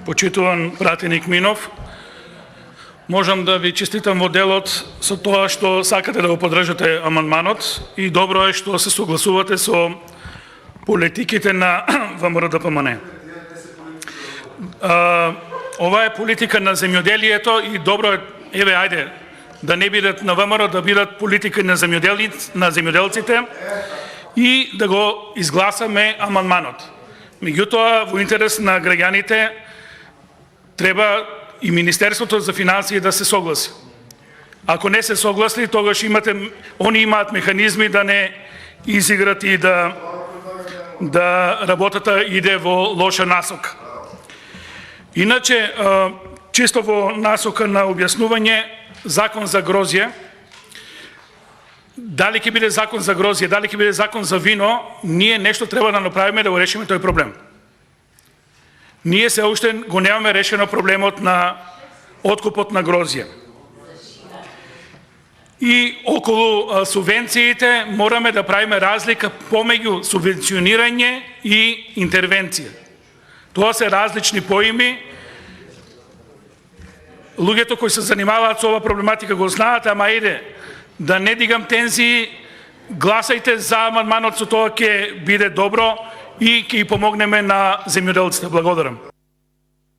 Почитуван пратеник Минов, можам да ви честитам во делот со тоа што сакате да го поддржате амандманот и добро е што се согласувате со политиките на ВМРО-ДПМНЕ. Ова е политика на земјоделието и добро е, еве ајде, да не бидат на ВМРО, да бидат политика на земјоделците и да го изгласаме амандманот. Меѓутоа, во интерес на граѓаните, треба и Министерството за финансии да се согласи. Ако не се согласи, тогаш они имаат механизми да не изиграт и да работата иде во лоша насока. Иначе, чисто во насока на објаснување, закон за грозје, дали ќе биде закон за грозје, дали ќе биде закон за вино, ние нешто треба да направиме да го решиме тој проблем. Ние се уште го немаме решено проблемот на откупот на грозје. И околу субвенциите мораме да правиме разлика помеѓу субвенционирање и интервенција. Тоа се различни поими. Луѓето кои се занимаваат со ова проблематика го знаат, ама иде, да не дигам тензии, гласајте за амандманот, со тоа ќе биде добро и ќе помогнеме на земјоделците. Благодарам.